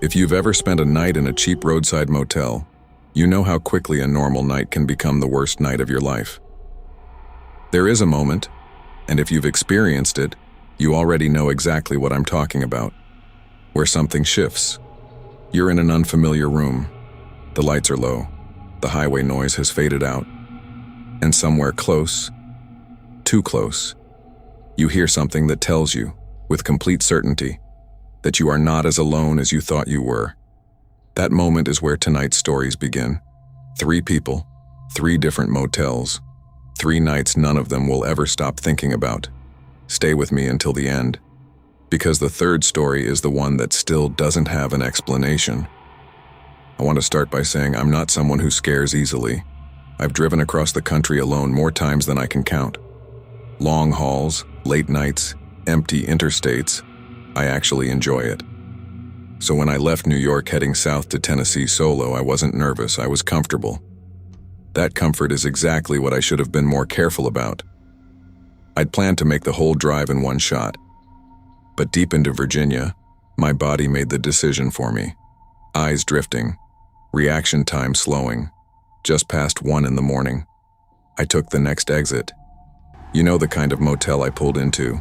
If you've ever spent a night in a cheap roadside motel, you know how quickly a normal night can become the worst night of your life. There is a moment, and if you've experienced it, you already know exactly what I'm talking about, where something shifts. You're in an unfamiliar room. The lights are low. The highway noise has faded out. And somewhere close, too close, you hear something that tells you, with complete certainty, that you are not as alone as you thought you were. That moment is where tonight's stories begin. 3 people, 3 different motels, 3 nights none of them will ever stop thinking about. Stay with me until the end, because the third story is the one that still doesn't have an explanation. I want to start by saying I'm not someone who scares easily. I've driven across the country alone more times than I can count. Long hauls, late nights, empty interstates. I actually enjoy it. So when I left New York heading south to Tennessee solo, I wasn't nervous, I was comfortable. That comfort is exactly what I should have been more careful about. I'd planned to make the whole drive in one shot. But deep into Virginia, my body made the decision for me. Eyes drifting, reaction time slowing. Just past 1 in the morning, I took the next exit. You know the kind of motel I pulled into.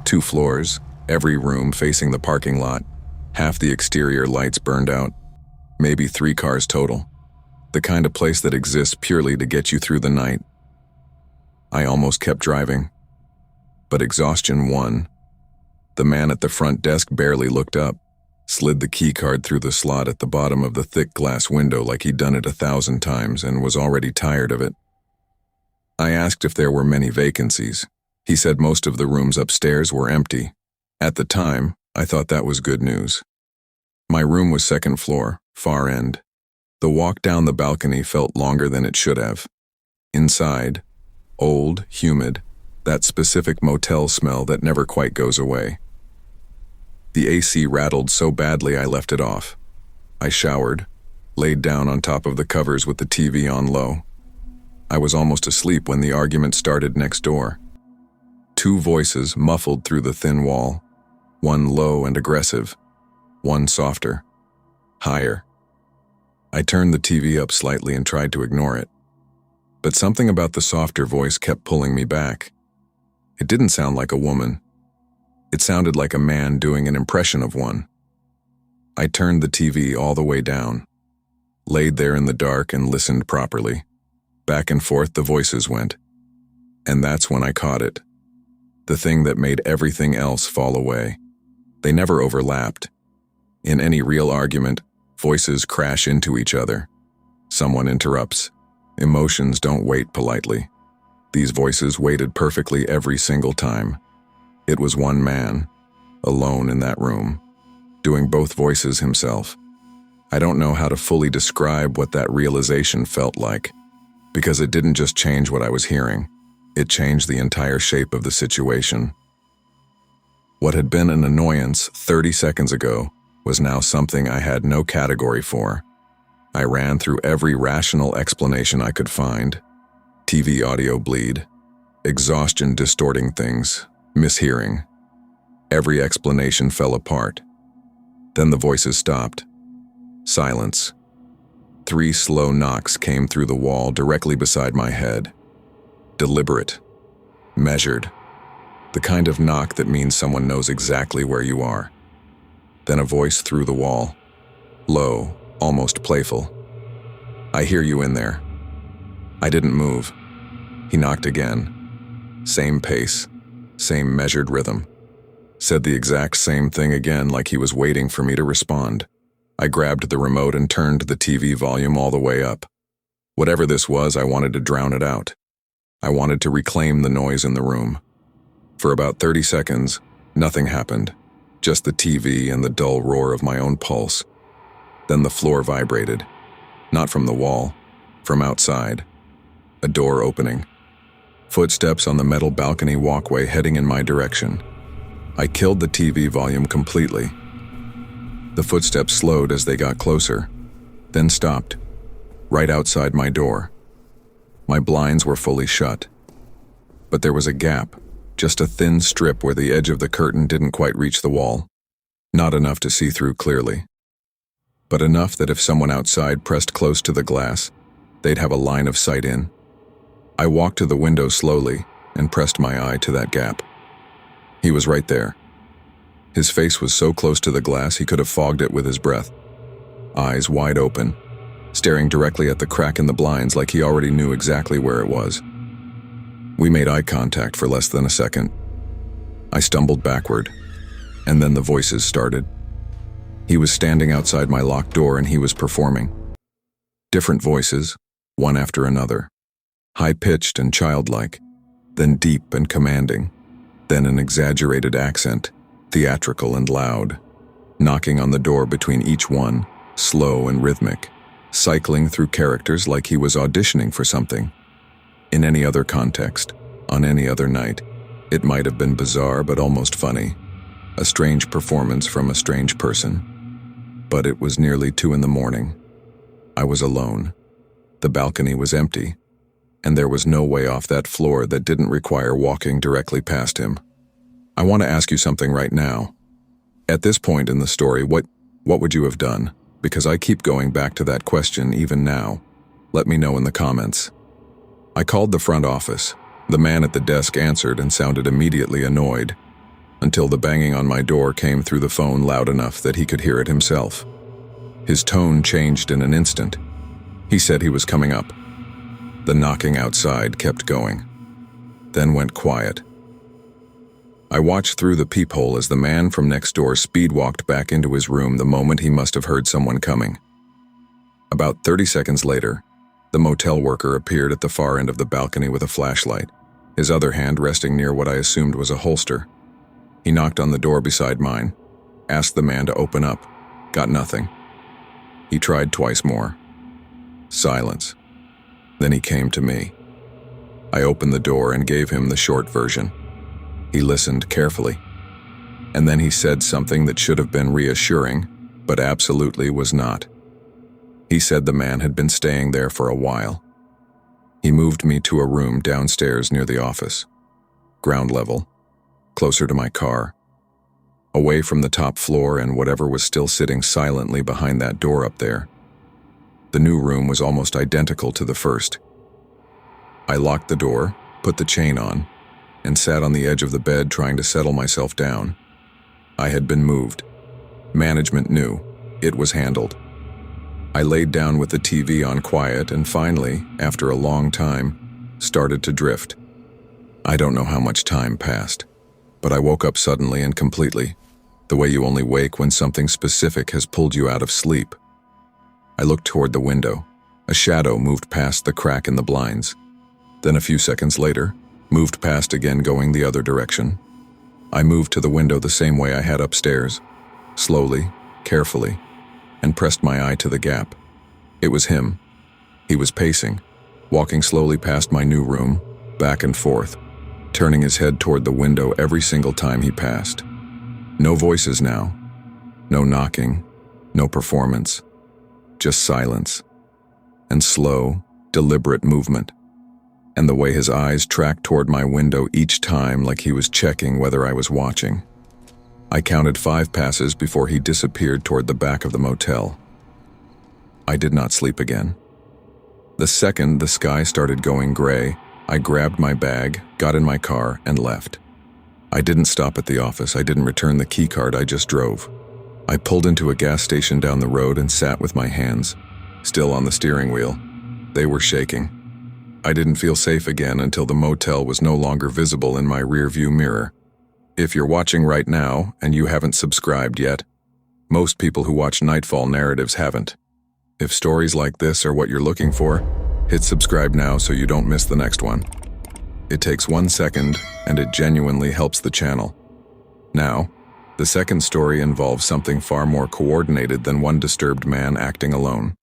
2 floors, every room facing the parking lot, half the exterior lights burned out, maybe 3 cars total. The kind of place that exists purely to get you through the night. I almost kept driving, but exhaustion won. The man at the front desk barely looked up, slid the key card through the slot at the bottom of the thick glass window like he'd done it 1,000 times and was already tired of it. I asked if there were many vacancies. He said most of the rooms upstairs were empty. At the time, I thought that was good news. My room was 2nd floor, far end. The walk down the balcony felt longer than it should have. Inside, old, humid, that specific motel smell that never quite goes away. The AC rattled so badly I left it off. I showered, laid down on top of the covers with the TV on low. I was almost asleep when the argument started next door. 2 voices muffled through the thin wall. One low and aggressive, one softer, higher. I turned the TV up slightly and tried to ignore it. But something about the softer voice kept pulling me back. It didn't sound like a woman. It sounded like a man doing an impression of one. I turned the TV all the way down, laid there in the dark and listened properly. Back and forth the voices went. And that's when I caught it. The thing that made everything else fall away. They never overlapped. In any real argument, voices crash into each other. Someone interrupts. Emotions don't wait politely. These voices waited perfectly every single time. It was one man, alone in that room, doing both voices himself. I don't know how to fully describe what that realization felt like, because it didn't just change what I was hearing. It changed the entire shape of the situation. What had been an annoyance 30 seconds ago was now something I had no category for. I ran through every rational explanation I could find. TV audio bleed, exhaustion distorting things, mishearing. Every explanation fell apart. Then the voices stopped. Silence. 3 slow knocks came through the wall directly beside my head. Deliberate. Measured. The kind of knock that means someone knows exactly where you are. Then a voice through the wall. Low, almost playful. "I hear you in there." I didn't move. He knocked again. Same pace, same measured rhythm. Said the exact same thing again like he was waiting for me to respond. I grabbed the remote and turned the TV volume all the way up. Whatever this was, I wanted to drown it out. I wanted to reclaim the noise in the room. For about 30 seconds, nothing happened. Just the TV and the dull roar of my own pulse. Then the floor vibrated. Not from the wall, from outside. A door opening. Footsteps on the metal balcony walkway heading in my direction. I killed the TV volume completely. The footsteps slowed as they got closer, then stopped, right outside my door. My blinds were fully shut. But there was a gap, just a thin strip where the edge of the curtain didn't quite reach the wall. Not enough to see through clearly. but enough that if someone outside pressed close to the glass, they'd have a line of sight in. I walked to the window slowly and pressed my eye to that gap. He was right there. His face was so close to the glass he could have fogged it with his breath. Eyes wide open, staring directly at the crack in the blinds like he already knew exactly where it was. We made eye contact for less than a second. I stumbled backward, and then the voices started. He was standing outside my locked door and he was performing. Different voices, one after another. High-pitched and childlike, then deep and commanding, then an exaggerated accent, theatrical and loud, knocking on the door between each one, slow and rhythmic, cycling through characters like he was auditioning for something. In any other context, on any other night, it might have been bizarre but almost funny, a strange performance from a strange person. But it was nearly 2 a.m. I was alone. The balcony was empty, and there was no way off that floor that didn't require walking directly past him. I want to ask you something right now. At this point in the story, what would you have done? Because I keep going back to that question even now. Let me know in the comments. I called the front office. The man at the desk answered and sounded immediately annoyed, until the banging on my door came through the phone loud enough that he could hear it himself. His tone changed in an instant. He said he was coming up. The knocking outside kept going, then went quiet. I watched through the peephole as the man from next door speed-walked back into his room the moment he must have heard someone coming. About 30 seconds later, the motel worker appeared at the far end of the balcony with a flashlight, his other hand resting near what I assumed was a holster. He knocked on the door beside mine, asked the man to open up, got nothing. He tried twice more. Silence. Then he came to me. I opened the door and gave him the short version. He listened carefully, and then he said something that should have been reassuring, but absolutely was not. He said the man had been staying there for a while. He moved me to a room downstairs near the office, ground level, closer to my car, away from the top floor and whatever was still sitting silently behind that door up there. The new room was almost identical to the first. I locked the door, put the chain on, and sat on the edge of the bed trying to settle myself down. I had been moved. Management knew. It was handled. I laid down with the TV on quiet and finally, after a long time, started to drift. I don't know how much time passed, but I woke up suddenly and completely, the way you only wake when something specific has pulled you out of sleep. I looked toward the window. A shadow moved past the crack in the blinds. Then a few seconds later, moved past again going the other direction. I moved to the window the same way I had upstairs, slowly, carefully, and pressed my eye to the gap. It was him. He was pacing, walking slowly past my new room, back and forth, turning his head toward the window every single time he passed. No voices now, no knocking, no performance. Just silence, and slow, deliberate movement, and the way his eyes tracked toward my window each time like he was checking whether I was watching. I counted 5 passes before he disappeared toward the back of the motel. I did not sleep again. The second the sky started going gray, I grabbed my bag, got in my car, and left. I didn't stop at the office. I didn't return the key card. I just drove. I pulled into a gas station down the road and sat with my hands, still on the steering wheel. They were shaking. I didn't feel safe again until the motel was no longer visible in my rearview mirror. If you're watching right now and you haven't subscribed yet, most people who watch Nightfall Narratives haven't. If stories like this are what you're looking for, hit subscribe now so you don't miss the next one. It takes 1 second and it genuinely helps the channel. Now, the second story involves something far more coordinated than one disturbed man acting alone.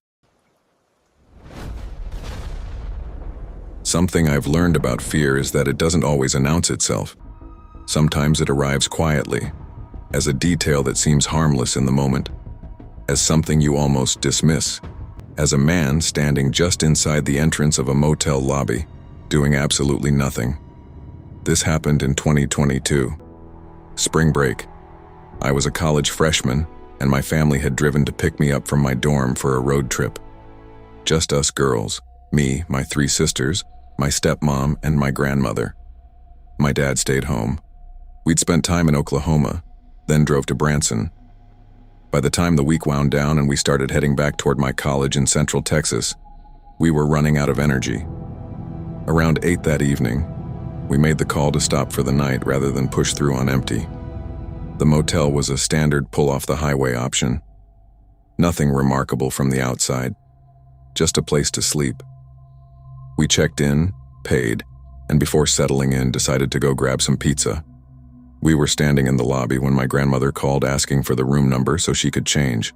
Something I've learned about fear is that it doesn't always announce itself. Sometimes it arrives quietly, as a detail that seems harmless in the moment, as something you almost dismiss, as a man standing just inside the entrance of a motel lobby, doing absolutely nothing. This happened in 2022. Spring break. I was a college freshman, and my family had driven to pick me up from my dorm for a road trip. Just us girls, me, my 3 sisters, my stepmom, and my grandmother. My dad stayed home. We'd spent time in Oklahoma, then drove to Branson. By the time the week wound down and we started heading back toward my college in Central Texas, we were running out of energy. Around 8 that evening, we made the call to stop for the night rather than push through on empty. The motel was a standard pull-off-the-highway option. Nothing remarkable from the outside, just a place to sleep. We checked in, paid, and before settling in, decided to go grab some pizza. We were standing in the lobby when my grandmother called asking for the room number so she could change.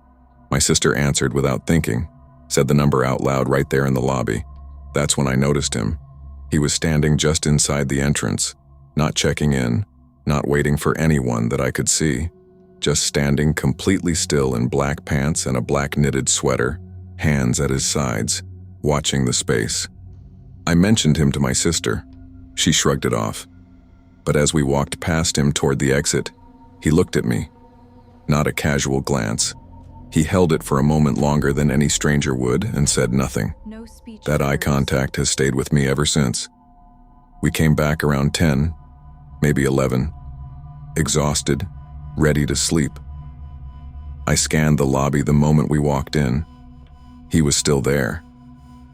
My sister answered without thinking, said the number out loud right there in the lobby. That's when I noticed him. He was standing just inside the entrance, not checking in, not waiting for anyone that I could see, just standing completely still in black pants and a black knitted sweater, hands at his sides, watching the space. I mentioned him to my sister. She shrugged it off. But as we walked past him toward the exit, he looked at me. Not a casual glance. He held it for a moment longer than any stranger would and said nothing. No speech. That eye contact has stayed with me ever since. We came back around 10, maybe 11, exhausted, ready to sleep. I scanned the lobby the moment we walked in. He was still there.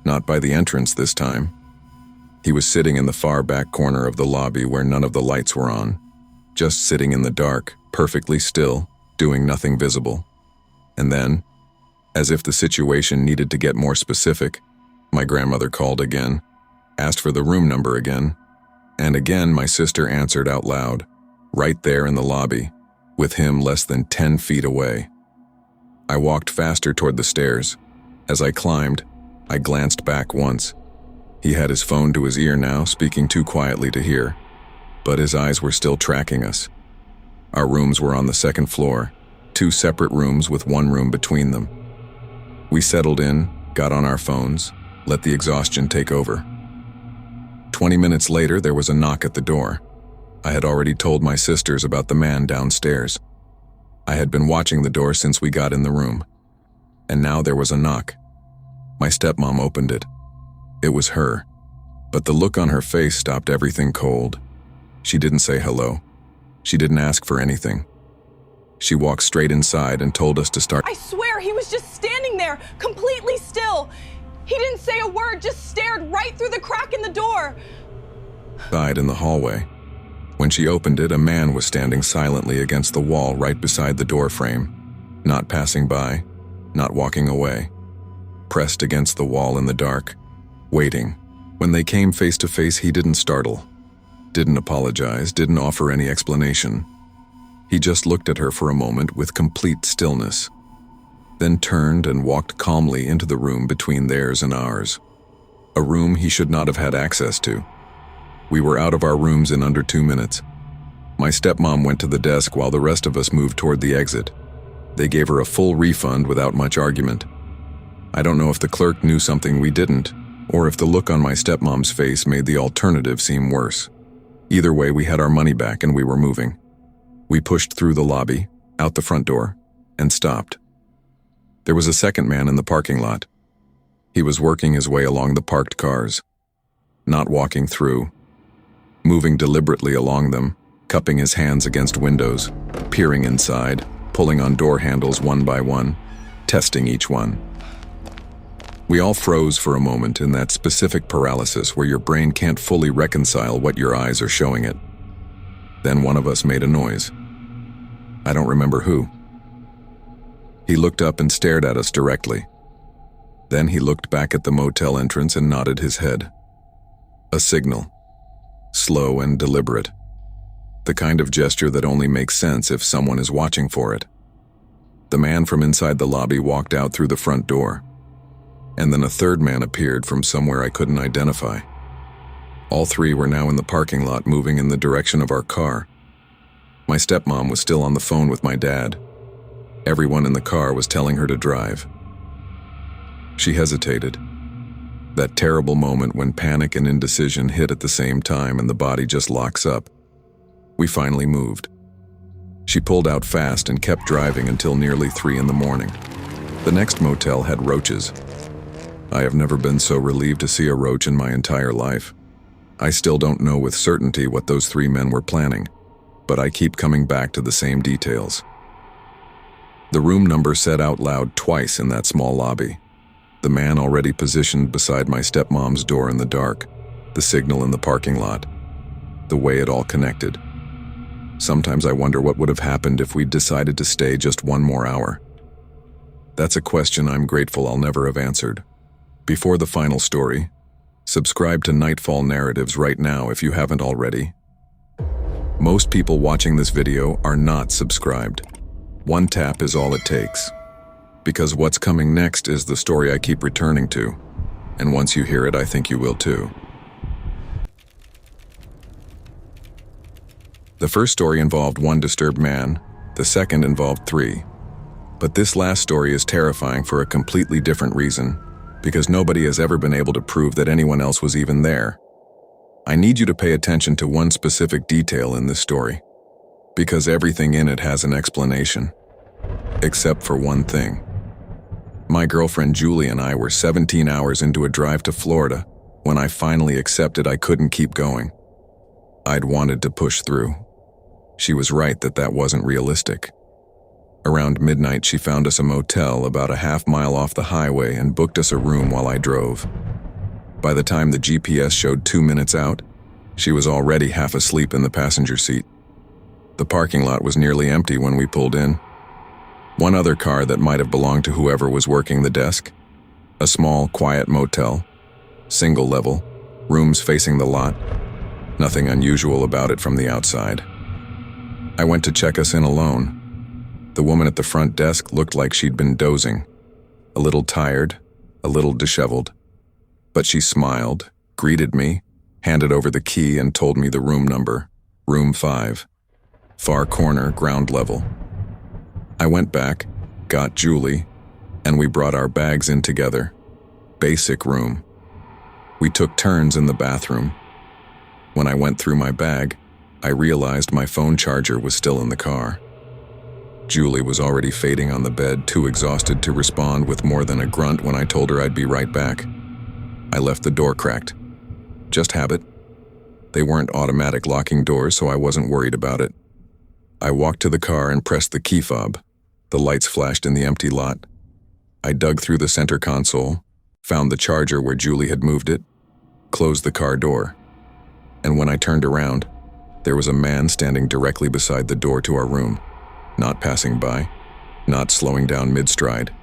Not by the entrance this time. He was sitting in the far back corner of the lobby where none of the lights were on, just sitting in the dark, perfectly still, doing nothing visible. And then, as if the situation needed to get more specific, my grandmother called again, asked for the room number again, and again my sister answered out loud, right there in the lobby, with him less than 10 feet away. I walked faster toward the stairs. As I climbed, I glanced back once. He had his phone to his ear now, speaking too quietly to hear, but his eyes were still tracking us. Our rooms were on the second floor, 2 separate rooms with 1 room between them. We settled in, got on our phones, let the exhaustion take over. 20 minutes later, there was a knock at the door. I had already told my sisters about the man downstairs. I had been watching the door since we got in the room. And now there was a knock. My stepmom opened it. It was her, but the look on her face stopped everything cold. She didn't say hello. She didn't ask for anything. She walked straight inside and told us to start. I swear he was just standing there, completely still. He didn't say a word, just stared right through the crack in the door. Inside in the hallway. When she opened it, a man was standing silently against the wall right beside the door frame, not passing by, not walking away, pressed against the wall in the dark, waiting. When they came face to face, he didn't startle, didn't apologize, didn't offer any explanation. He just looked at her for a moment with complete stillness, then turned and walked calmly into the room between theirs and ours. A room he should not have had access to. We were out of our rooms in under 2 minutes. My stepmom went to the desk while the rest of us moved toward the exit. They gave her a full refund without much argument. I don't know if the clerk knew something we didn't, or if the look on my stepmom's face made the alternative seem worse. Either way, we had our money back and we were moving. We pushed through the lobby, out the front door, and stopped. There was a second man in the parking lot. He was working his way along the parked cars, not walking through, moving deliberately along them, cupping his hands against windows, peering inside, pulling on door handles one by one, testing each one. We all froze for a moment in that specific paralysis where your brain can't fully reconcile what your eyes are showing it. Then one of us made a noise. I don't remember who. He looked up and stared at us directly. Then he looked back at the motel entrance and nodded his head. A signal. Slow and deliberate. The kind of gesture that only makes sense if someone is watching for it. The man from inside the lobby walked out through the front door. And then a third man appeared from somewhere I couldn't identify. All 3 were now in the parking lot, moving in the direction of our car. My stepmom was still on the phone with my dad. Everyone in the car was telling her to drive. She hesitated. That terrible moment when panic and indecision hit at the same time and the body just locks up. We finally moved. She pulled out fast and kept driving until nearly 3 in the morning. The next motel had roaches. I have never been so relieved to see a roach in my entire life. I still don't know with certainty what those 3 men were planning, but I keep coming back to the same details. The room number said out loud twice in that small lobby. The man already positioned beside my stepmom's door in the dark, the signal in the parking lot, the way it all connected. Sometimes I wonder what would have happened if we'd decided to stay just 1 more hour. That's a question I'm grateful I'll never have answered. Before the final story, subscribe to Nightfall Narratives right now if you haven't already. Most people watching this video are not subscribed. 1 tap is all it takes. Because what's coming next is the story I keep returning to, and once you hear it, I think you will too. The first story involved 1 disturbed man, the second involved 3. But this last story is terrifying for a completely different reason, because nobody has ever been able to prove that anyone else was even there. I need you to pay attention to one specific detail in this story, because everything in it has an explanation. Except for one thing. My girlfriend Julie and I were 17 hours into a drive to Florida when I finally accepted I couldn't keep going. I'd wanted to push through. She was right that that wasn't realistic. Around midnight, she found us a motel about a half-mile off the highway and booked us a room while I drove. By the time the GPS showed 2 minutes out, she was already half asleep in the passenger seat. The parking lot was nearly empty when we pulled in. 1 other car that might have belonged to whoever was working the desk. A small, quiet motel. Single level. Rooms facing the lot. Nothing unusual about it from the outside. I went to check us in alone. The woman at the front desk looked like she'd been dozing. A little tired, a little disheveled. But she smiled, greeted me, handed over the key and told me the room number. Room 5. Far corner, ground level. I went back, got Julie, and we brought our bags in together. Basic room. We took turns in the bathroom. When I went through my bag, I realized my phone charger was still in the car. Julie was already fading on the bed, too exhausted to respond with more than a grunt when I told her I'd be right back. I left the door cracked. Just habit. They weren't automatic locking doors, so I wasn't worried about it. I walked to the car and pressed the key fob. The lights flashed in the empty lot. I dug through the center console, found the charger where Julie had moved it, closed the car door. And when I turned around, there was a man standing directly beside the door to our room, not passing by, not slowing down mid-stride,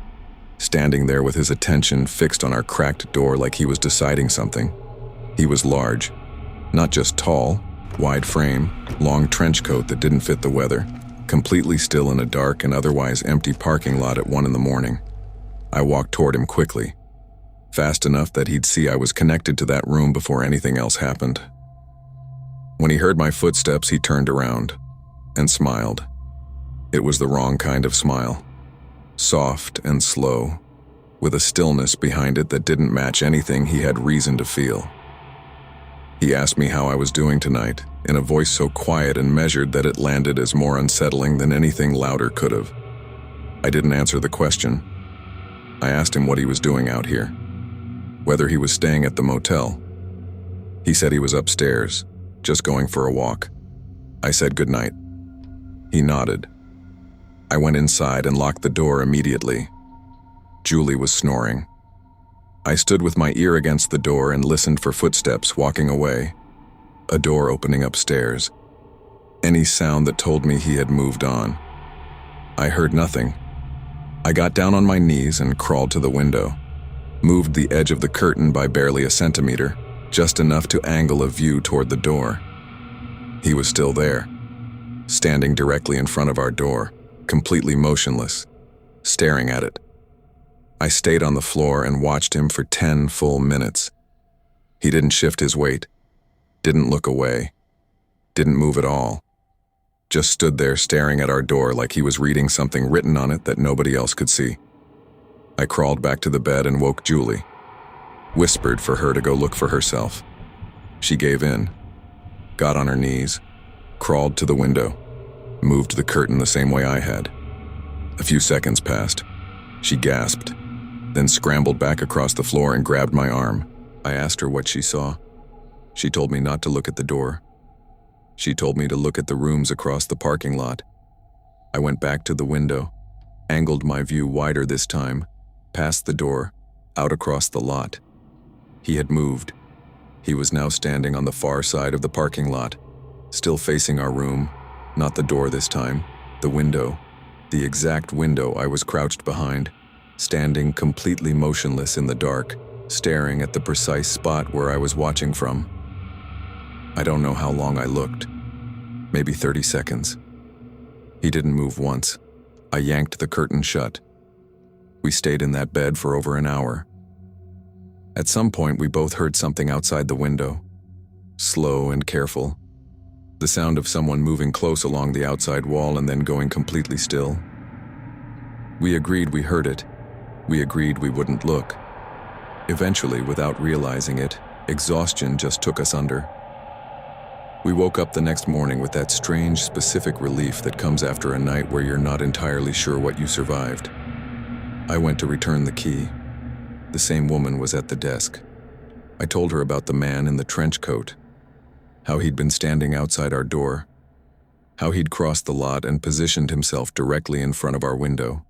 standing there with his attention fixed on our cracked door like he was deciding something. He was large, not just tall, wide frame, long trench coat that didn't fit the weather, completely still in a dark and otherwise empty parking lot at 1 in the morning. I walked toward him quickly, fast enough that he'd see I was connected to that room before anything else happened. When he heard my footsteps, he turned around and smiled. It was the wrong kind of smile. Soft and slow, with a stillness behind it that didn't match anything he had reason to feel. He asked me how I was doing tonight, in a voice so quiet and measured that it landed as more unsettling than anything louder could have. I didn't answer the question. I asked him what he was doing out here, whether he was staying at the motel. He said he was upstairs, just going for a walk. I said goodnight. He nodded. I went inside and locked the door immediately. Julie was snoring. I stood with my ear against the door and listened for footsteps walking away. A door opening upstairs. Any sound that told me he had moved on. I heard nothing. I got down on my knees and crawled to the window. Moved the edge of the curtain by barely a centimeter, just enough to angle a view toward the door. He was still there, standing directly in front of our door, completely motionless, staring at it. I stayed on the floor and watched him for 10 full minutes. He didn't shift his weight, didn't look away, didn't move at all. Just stood there staring at our door like he was reading something written on it that nobody else could see. I crawled back to the bed and woke Julie. Whispered for her to go look for herself. She gave in, got on her knees, crawled to the window. moved the curtain the same way I had. A few seconds passed. She gasped, then scrambled back across the floor and grabbed my arm. I asked her what she saw. She told me not to look at the door. She told me to look at the rooms across the parking lot. I went back to the window, angled my view wider this time, past the door, out across the lot. He had moved. He was now standing on the far side of the parking lot, still facing our room, not the door this time, the window, the exact window I was crouched behind, standing completely motionless in the dark, staring at the precise spot where I was watching from. I don't know how long I looked. Maybe 30 seconds. He didn't move once. I yanked the curtain shut. We stayed in that bed for over an hour. At some point, we both heard something outside the window. Slow and careful. The sound of someone moving close along the outside wall and then going completely still. We agreed we heard it. We agreed we wouldn't look. Eventually, without realizing it, exhaustion just took us under. We woke up the next morning with that strange, specific relief that comes after a night where you're not entirely sure what you survived. I went to return the key. The same woman was at the desk. I told her about the man in the trench coat, how he'd been standing outside our door, how he'd crossed the lot and positioned himself directly in front of our window.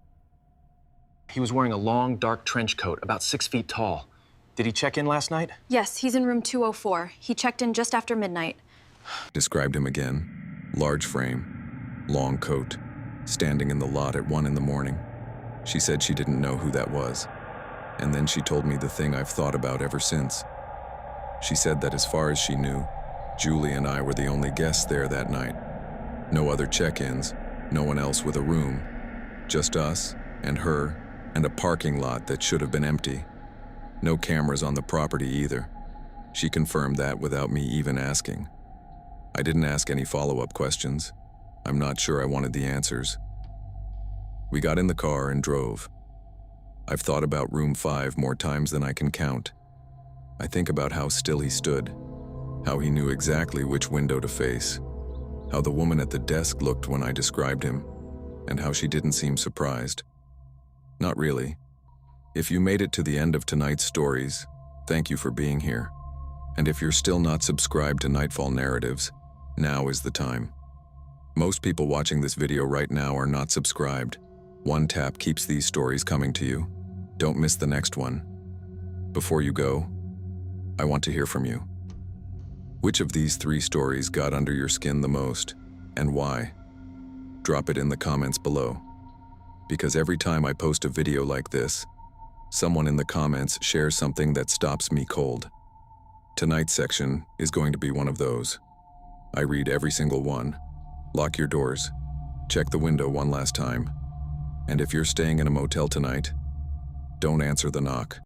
He was wearing a long, dark trench coat, about 6 feet tall. Did he check in last night? Yes, he's in room 204. He checked in just after midnight. Described him again. Large frame, long coat, standing in the lot at 1 a.m. She said she didn't know who that was. And then she told me the thing I've thought about ever since. She said that as far as she knew, Julie and I were the only guests there that night. No other check-ins, no one else with a room. Just us and her and a parking lot that should have been empty. No cameras on the property either. She confirmed that without me even asking. I didn't ask any follow-up questions. I'm not sure I wanted the answers. We got in the car and drove. I've thought about room 5 more times than I can count. I think about how still he stood, how he knew exactly which window to face, how the woman at the desk looked when I described him, and how she didn't seem surprised. Not really. If you made it to the end of tonight's stories, thank you for being here. And if you're still not subscribed to Nightfall Narratives, now is the time. Most people watching this video right now are not subscribed. One tap keeps these stories coming to you. Don't miss the next one. Before you go, I want to hear from you. Which of these 3 stories got under your skin the most, and why? Drop it in the comments below. Because every time I post a video like this, someone in the comments shares something that stops me cold. Tonight's section is going to be one of those. I read every single one. Lock your doors. Check the window one last time. And if you're staying in a motel tonight, don't answer the knock.